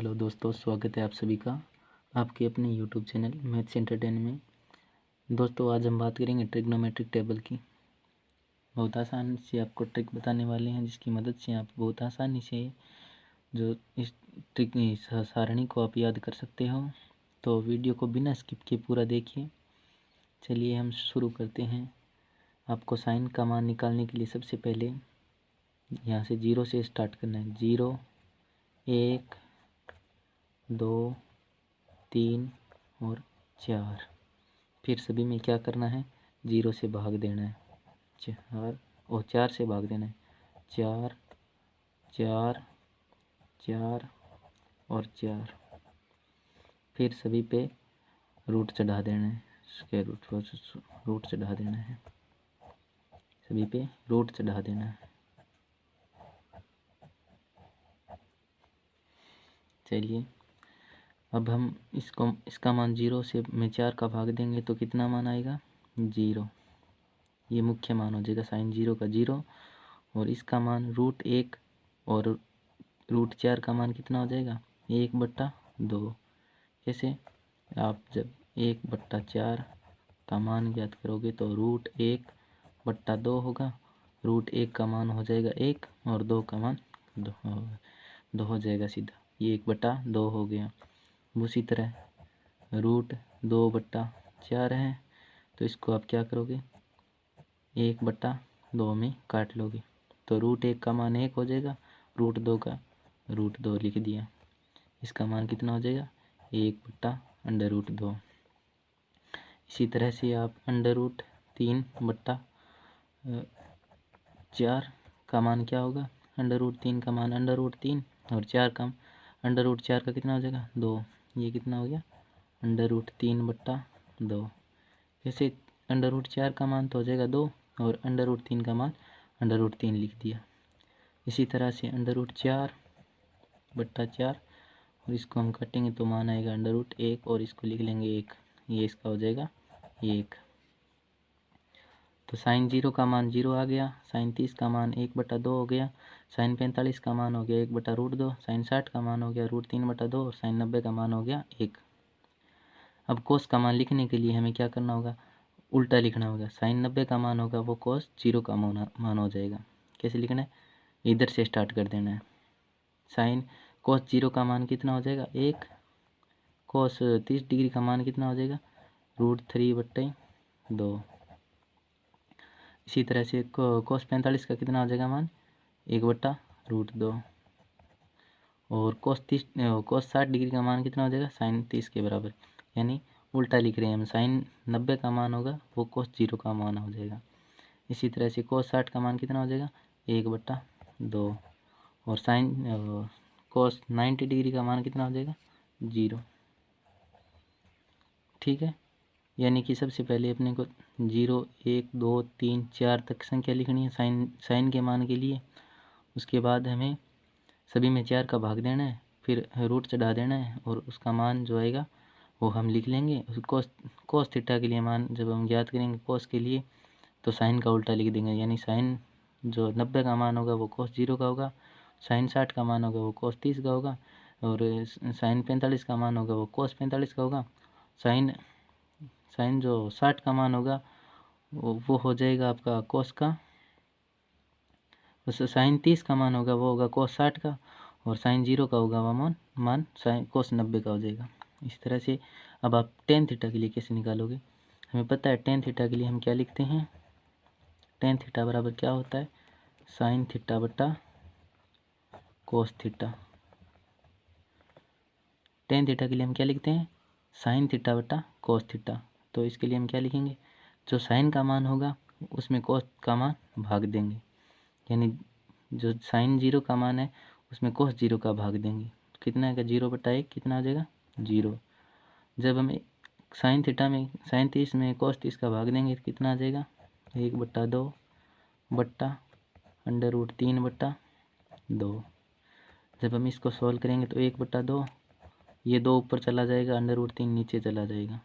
Hello दोस्तों, स्वागत है आप सभी का आपके अपने यूट्यूब चैनल मैथ्स एंटरटेन में। दोस्तों, आज हम बात करेंगे ट्रिग्नोमेट्रिक टेबल की। बहुत आसान से आपको ट्रिक बताने वाले हैं, जिसकी मदद से आप बहुत आसानी से जो इस ट्रिक सारणी को आप याद कर सकते हो। तो वीडियो को बिना स्किप किए पूरा देखिए। चलिए हम शुरू करते हैं। आपको साइन का मान निकालने के लिए सबसे पहले यहाँ से 0 से स्टार्ट करना है। 0, 1, 2, 3 और 4। फिर सभी में क्या करना है, 0 से भाग देना है। 4 और 4 से भाग देना है। 4, 4, 4 और 4। फिर सभी पे रूट चढ़ा देना है। स्क्वायर रूट चढ़ा देना है। सभी पे रूट चढ़ा देना है। चलिए अब हम इसका मान 0 से में 4 का भाग देंगे तो कितना मान आएगा, 0। ये मुख्य मान हो जाएगा साइन 0 का 0। और इसका मान √1 और √4 का मान कितना हो जाएगा, 1/2। कैसे, आप जब 1/4 का मान ज्ञात करोगे तो √1/2 होगा। √1 का मान हो जाएगा 1 और 2 का मान 2 हो जाएगा सीधा। ये 1/2 हो गया। उसी तरह √2/4 है, तो इसको आप क्या करोगे, 1/2 में काट लोगे तो √1 का मान 1 हो जाएगा। √2 का √2 लिख दिया। इसका मान कितना हो जाएगा, 1/√2। इसी तरह से आप √3/4 का मान क्या होगा, √3 का मान √3 और 4 का √4 का कितना हो जाएगा, 2। ये कितना हो गया, √3/2। जैसे √4 का मान तो हो जाएगा 2 और √3 का मान √3 लिख दिया। इसी तरह से √4/4 और इसको हम काटेंगे तो मान आएगा √1 और इसको लिख लेंगे 1। ये इसका हो जाएगा 1। तो साइन 0 का मान 0 आ गया। साइन 30 का मान 1/2 हो गया। साइन 45 का मान हो गया 1/√2। साइन 60 का मान हो गया √3/2 और साइन 90 का मान हो गया 1। अब कोस का मान लिखने के लिए हमें क्या करना होगा, उल्टा लिखना होगा। साइन 90 का मान होगा वो कोस 0 का मान हो जाएगा। कैसे लिखना है, इधर से स्टार्ट कर देना है। साइन कोस 0 का मान कितना हो जाएगा, 1। कोस 30 डिग्री का मान कितना हो जाएगा, √3/2। इसी तरह से कोस 45 का कितना हो जाएगा मान, 1/√2। और कोस 60 डिग्री का मान कितना हो जाएगा, साइन 30 के बराबर। यानी उल्टा लिख रहे हैं हम, साइन 90 का मान होगा वो कोस 0 का मान हो जाएगा। इसी तरह से कोस 60 का मान कितना हो जाएगा, 1/2। और साइन कोस 90 डिग्री का मान कितना हो जाएगा, 0। ठीक है, यानी कि सबसे पहले अपने को 0, 1, 2, 3, 4 तक संख्या लिखनी है साइन के मान के लिए। उसके बाद हमें सभी में 4 का भाग देना है, फिर रूट चढ़ा देना है और उसका मान जो आएगा वो हम लिख लेंगे। कोस थीटा के लिए मान जब हम ज्ञात करेंगे कोस के लिए तो साइन का उल्टा लिख देंगे। यानी साइन जो 90 का मान होगा वो कोस 0 का होगा। साइन 60 का मान होगा वो कोस 30 का होगा। और साइन 45 का मान होगा वो कोस 45 का होगा। साइन जो 60 का मान होगा वो हो जाएगा आपका कोस का। साइन 30 का मान होगा वो होगा कोस 60 का। और साइन 0 का होगा वह मान साइन कोस 90 का हो जाएगा। इस तरह से अब आप टेन थीटा के लिए कैसे निकालोगे, हमें पता है टेन थीटा के लिए हम क्या लिखते हैं, टेन थीटा बराबर क्या होता है, साइन थीटा बटा कोस थीटा। टेन थीटा के लिए हम क्या लिखते हैं, साइन थीटा बटा कोस थीटा। तो इसके लिए हम क्या लिखेंगे, जो साइन का मान होगा उसमें कोस का मान भाग देंगे। यानी जो साइन 0 का मान है उसमें कोस 0 का भाग देंगे। कितना है, 0/1 कितना आ जाएगा, 0। जब हम साइन थीटा में साइन 30 में कोस 30 का भाग देंगे तो कितना आ जाएगा, 1/2 बट्टा √3/2। जब हम इसको सॉल्व करेंगे तो 1/2, ये 2 ऊपर चला जाएगा, √3 नीचे चला जाएगा,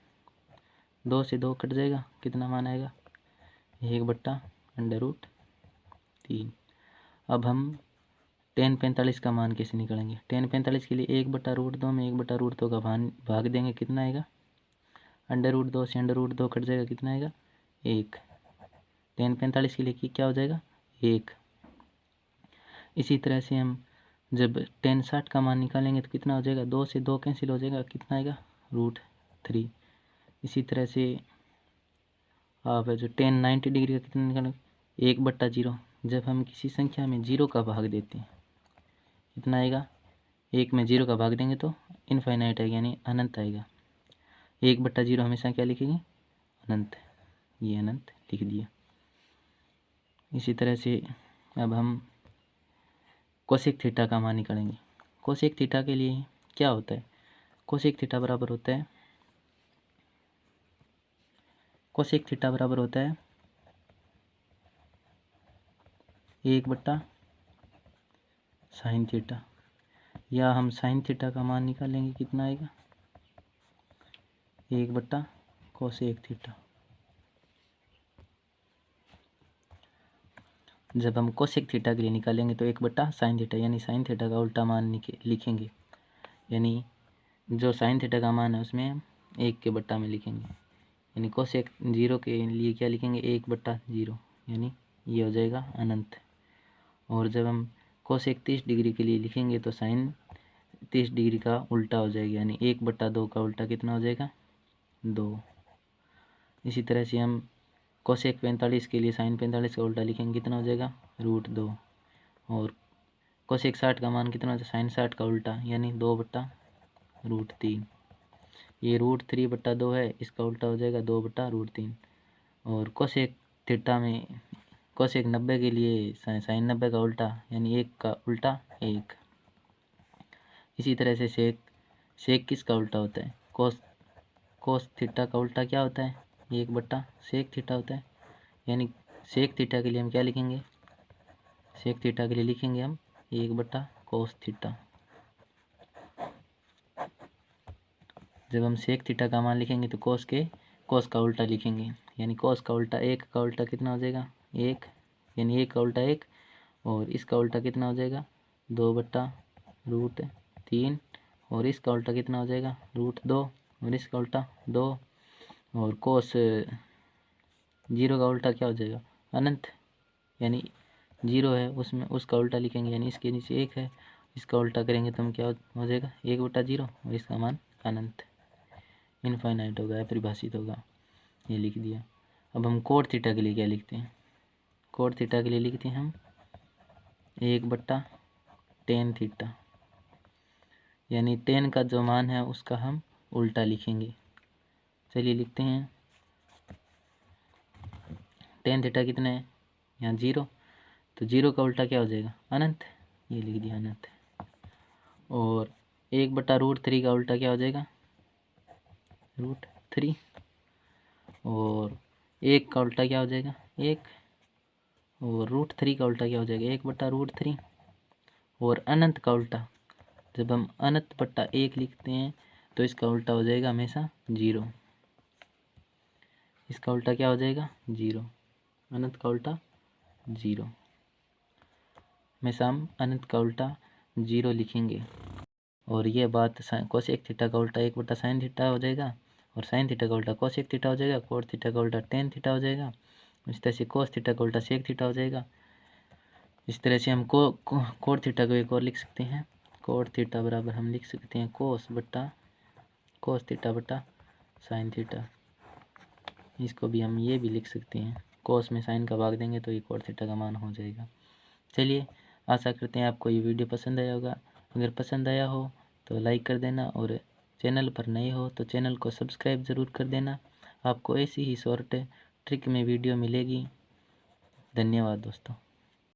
2 से 2 कट जाएगा, कितना मान आएगा, 1/√3। अब हम tan 45 का मान कैसे निकालेंगे। tan 45 के लिए 1/√2 में 1/√2 का भाग देंगे, कितना आएगा, √2 से √2 कट जाएगा, कितना आएगा 1। tan 45 के लिए क्या हो जाएगा 1। इसी तरह से हम जब tan 60 का मान निकालेंगे तो कितना हो जाएगा, 2 से 2 कैंसिल हो जाएगा, कितना आएगा √3। इसी तरह से आप जो tan 90 डिग्री का कितना निकालेंगे 1/0। जब हम किसी संख्या में 0 का भाग देते हैं कितना आएगा, 1 में 0 का भाग देंगे तो इनफाइनाइट आएगा, यानी अनंत आएगा। 1/0 हमेशा क्या लिखेंगे, अनंत। ये अनंत लिख दिया। इसी तरह से अब हम कोसेक थीटा का मान निकालेंगे। कोसेक थीटा के लिए क्या होता है, कोसेक थीटा बराबर होता है, कोसेक थीटा बराबर होता है 1/sin थीटा, या हम साइन थीटा का मान निकालेंगे, कितना आएगा 1/कोसेक थीटा। जब हम कोसेक थीटा के लिए निकालेंगे तो 1/sin थीटा, यानी साइन थीटा का उल्टा मान लिखेंगे, यानी जो साइन थीटा का मान है उसमें हम 1 के बट्टा में लिखेंगे, यानी कोसेक 0 के लिए क्या लिखेंगे 1/0, यानी ये हो जाएगा अनंत। और जब हम कोसेक 30 डिग्री के लिए लिखेंगे तो साइन 30 डिग्री का उल्टा हो जाएगा, यानी 1/2 का उल्टा कितना हो जाएगा 2। इसी तरह से हम कोसेक 45 के लिए साइन 45 का उल्टा लिखेंगे, कितना हो जाएगा √2। और कोसेक 60 का मान कितना हो जाएगा, साइन 60 का उल्टा, यानी 2/√3। ये √3/2 है, इसका उल्टा हो जाएगा 2/√3। और कोसेक थीटा में कोसेक 90 के लिए साइन 90 का उल्टा, यानी 1 का उल्टा 1। इसी तरह से सेक किसका उल्टा होता है, कोस थीटा का उल्टा क्या होता है 1/सेक थीटा होता है, यानी सेक थीटा के लिए हम क्या लिखेंगे, सेक थीटा के लिए लिखेंगे हम 1/कोस थीटा। जब हम सेक थीटा का मान लिखेंगे तो कोस का उल्टा लिखेंगे, यानी कोस का उल्टा 1 का उल्टा कितना हो जाएगा 1, यानी 1 का उल्टा 1, और इसका उल्टा कितना हो जाएगा 2/√3, और इसका उल्टा कितना हो जाएगा √2, और इसका उल्टा 2। और कोस 0 का उल्टा क्या हो जाएगा अनंत, यानी 0 है उसमें उसका उल्टा लिखेंगे, यानी इसके नीचे 1 है, इसका उल्टा करेंगे तो हम क्या हो जाएगा 1/0, और इसका मान अनंत इनफाइनाइट होगा, परिभाषित होगा। ये लिख दिया। अब हम कोट थीटा के लिए क्या लिखते हैं, कोट थीटा के लिए लिखते हैं हम 1/tan थीटा, यानी tan का जो मान है उसका हम उल्टा लिखेंगे। चलिए लिखते हैं, tan थीटा कितना है यहाँ 0, तो 0 का उल्टा क्या हो जाएगा अनंत, ये लिख दिया अनंत। और 1/√3 का उल्टा क्या हो जाएगा √3, और 1 का उल्टा क्या हो जाएगा 1, और √3 का उल्टा क्या हो जाएगा 1/√3, और अनंत का उल्टा जब हम अनंत/1 लिखते हैं तो इसका उल्टा हो जाएगा हमेशा 0, इसका उल्टा क्या हो जाएगा 0, अनंत का उल्टा 0। हमेशा हम अनंत का उल्टा 0 लिखेंगे। और यह बात कोसेक थीटा का उल्टा 1/sin थीटा हो जाएगा, और साइन थीटा का उल्टा कोसेक थीटा हो जाएगा, कोट थीटा का उल्टा tan थीटा हो जाएगा, इस तरह से कोस थीटा का उल्टा सेक थीटा हो जाएगा। इस तरह से हम कोट थीटा को एक और लिख सकते हैं, कोट थीटा बराबर हम लिख सकते हैं कोस थीटा/साइन थीटा। इसको भी हम ये भी लिख सकते हैं, कोस में साइन का भाग देंगे तो ये कोट थीटा का मान हो जाएगा। चलिए, आशा करते हैं आपको ये वीडियो पसंद आया होगा। अगर पसंद आया हो तो लाइक कर देना, और चैनल पर नए हो तो चैनल को सब्सक्राइब ज़रूर कर देना। आपको ऐसी ही शॉर्ट ट्रिक में वीडियो मिलेगी। धन्यवाद दोस्तों।